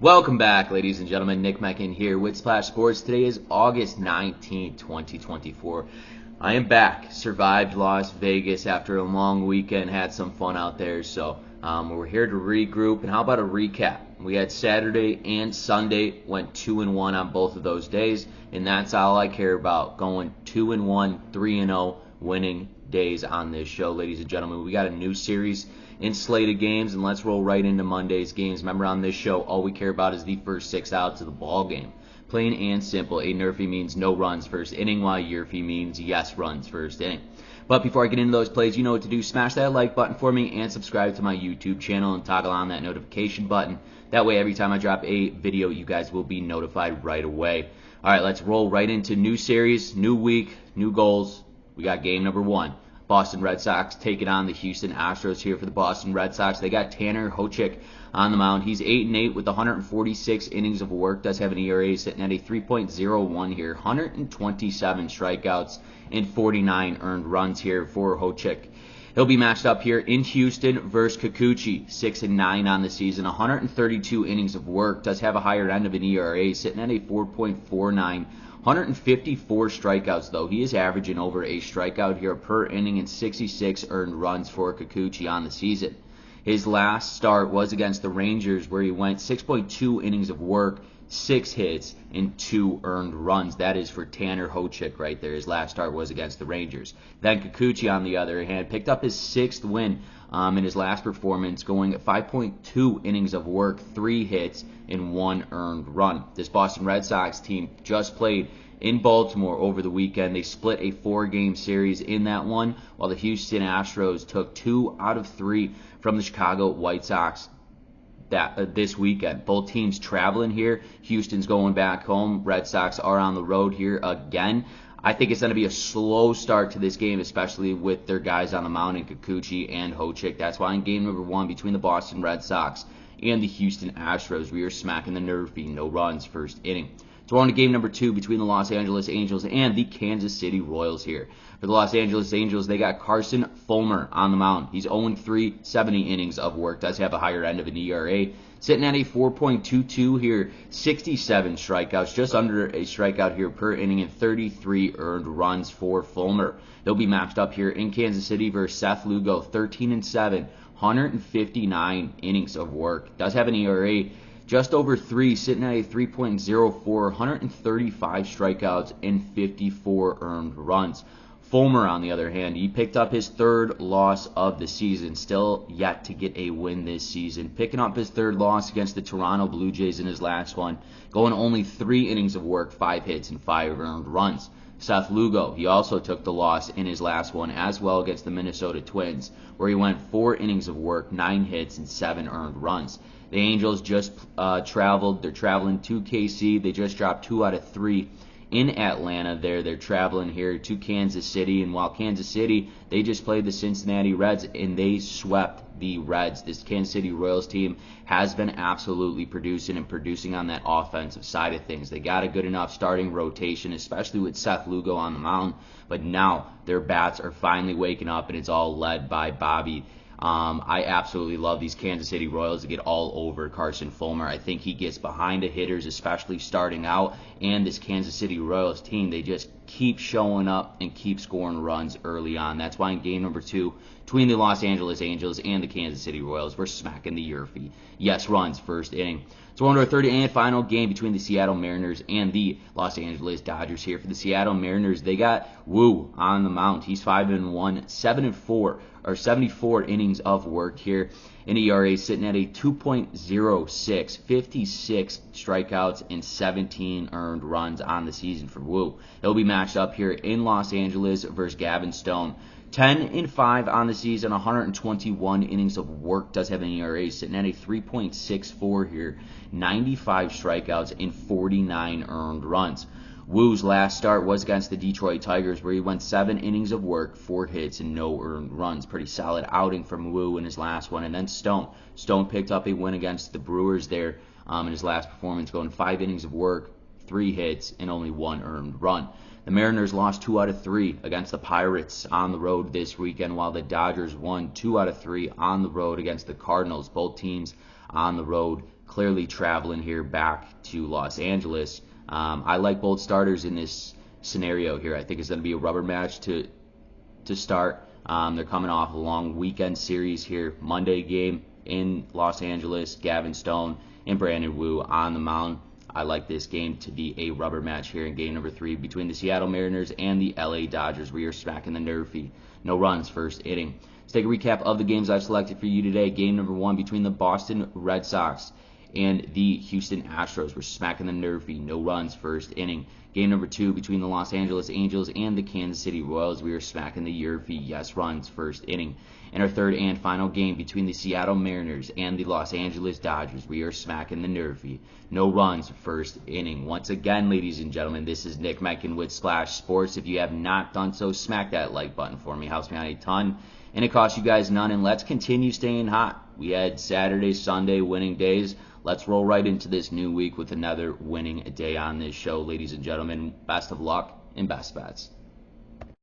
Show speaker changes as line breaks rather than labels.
Welcome back, ladies and gentlemen. Nick Menken here with Splash Sports. Today is August 19, 2024. I am back. Survived Las Vegas after a long weekend. Had some fun out there. So we're here to regroup. And how about a recap? We had Saturday and Sunday. Went 2-1 on both of those days. And that's all I care about. Going 2-1, 3-0, winning days on this show, ladies and gentlemen. We got a new series in slated games, and let's roll right into Monday's games. Remember, on this show, all we care about is the first 6 outs of the ball game. Plain and simple. NRFI means no runs first inning, while YRFI means yes runs first inning. But before I get into those plays, you know what to do. Smash that like button for me and subscribe to my YouTube channel and toggle on that notification button. That way, every time I drop a video, you guys will be notified right away. All right, let's roll right into new series, new week, new goals. We got game number 1. Boston Red Sox taking on the Houston Astros here for the Boston Red Sox. They got Tanner Houck on the mound. He's 8-8 with 146 innings of work. Does have an ERA sitting at a 3.01 here. 127 strikeouts and 49 earned runs here for Houck. He'll be matched up here in Houston versus Kikuchi. 6-9 on the season. 132 innings of work. Does have a higher end of an ERA sitting at a 4.49. 154 strikeouts, though. He is averaging over a strikeout here per inning and 66 earned runs for Kikuchi on the season. His last start was against the Rangers, where he went 6.2 innings of work, 6 hits, and 2 earned runs. That is for Tanner Houck right there. His last start was against the Rangers. Then Kikuchi, on the other hand, picked up his 6th win in his last performance, going at 5.2 innings of work, 3 hits, and 1 earned run. This Boston Red Sox team just played in Baltimore over the weekend. They split a 4-game series in that one, while the Houston Astros took 2 out of 3 from the Chicago White Sox this weekend. Both teams traveling here. Houston's going back home. Red Sox are on the road here again. I think it's going to be a slow start to this game, especially with their guys on the mound in Kikuchi and Houck. That's why in game number 1 between the Boston Red Sox and the Houston Astros, we are smacking the NRFI, no runs first inning. So we're on to game number 2 between the Los Angeles Angels and the Kansas City Royals here. For the Los Angeles Angels, they got Carson Fulmer on the mound. He's 0-3, 70 innings of work. Does have a higher end of an ERA. Sitting at a 4.22 here, 67 strikeouts, just under a strikeout here per inning, and 33 earned runs for Fulmer. They'll be matched up here in Kansas City versus Seth Lugo, 13-7, 159 innings of work. Does have an ERA just over 3, sitting at a 3.04, 135 strikeouts, and 54 earned runs. Fulmer, on the other hand, he picked up his 3rd loss of the season, still yet to get a win this season. Picking up his 3rd loss against the Toronto Blue Jays in his last one, going only 3 innings of work, 5 hits, and 5 earned runs. Seth Lugo, he also took the loss in his last one as well against the Minnesota Twins, where he went 4 innings of work, 9 hits, and 7 earned runs. The Angels just traveled. They're traveling to KC. They just dropped 2 out of 3 in Atlanta. They're traveling here to Kansas City, and while Kansas City, they just played the Cincinnati Reds and they swept the Reds. This Kansas City Royals team has been absolutely producing on that offensive side of things. They got a good enough starting rotation, especially with Seth Lugo on the mound, but now their bats are finally waking up, and it's all led by Bobby. I absolutely love these Kansas City Royals to get all over Carson Fulmer. I think he gets behind the hitters, especially starting out, and this Kansas City Royals team, they just keep showing up and keep scoring runs early on. That's why in game number 2 between the Los Angeles Angels and the Kansas City Royals, we're smacking the YRFI. Yes runs first inning. So we're on to our 3rd and final game between the Seattle Mariners and the Los Angeles Dodgers here. For the Seattle Mariners, they got Wu on the mound. He's 5-1, 7-4, or 74 innings of work here. An ERA sitting at a 2.06, 56 strikeouts, and 17 earned runs on the season for Wu. He'll be matched up here in Los Angeles versus Gavin Stone. 10-5 on the season, 121 innings of work. Does have an ERA sitting at a 3.64 here, 95 strikeouts, and 49 earned runs. Wu's last start was against the Detroit Tigers, where he went 7 innings of work, 4 hits, and no earned runs. Pretty solid outing from Wu in his last one. And then Stone picked up a win against the Brewers there in his last performance, going 5 innings of work, 3 hits, and only 1 earned run. The Mariners lost 2 out of 3 against the Pirates on the road this weekend, while the Dodgers won 2 out of 3 on the road against the Cardinals. Both teams on the road clearly traveling here back to Los Angeles. I like both starters in this scenario here. I think it's going to be a rubber match to start. They're coming off a long weekend series here. Monday game in Los Angeles, Gavin Stone and Brandon Wu on the mound. I like this game to be a rubber match here in game number 3 between the Seattle Mariners and the LA Dodgers. We are smacking the NRFI. No runs, first inning. Let's take a recap of the games I've selected for you today. Game number 1 between the Boston Red Sox and the Houston Astros. We're smacking the NRFI. No runs, first inning. Game number 2 between the Los Angeles Angels and the Kansas City Royals. We are smacking the YRFI. Yes, runs, first inning. And our third and final game between the Seattle Mariners and the Los Angeles Dodgers. We are smacking the NRFI. No runs, first inning. Once again, ladies and gentlemen, this is Nick Menken with Splash Sports. If you have not done so, smack that like button for me. It helps me out a ton, and it costs you guys none. And let's continue staying hot. We had Saturday, Sunday winning days. Let's roll right into this new week with another winning day on this show, ladies and gentlemen. Best of luck and best bets.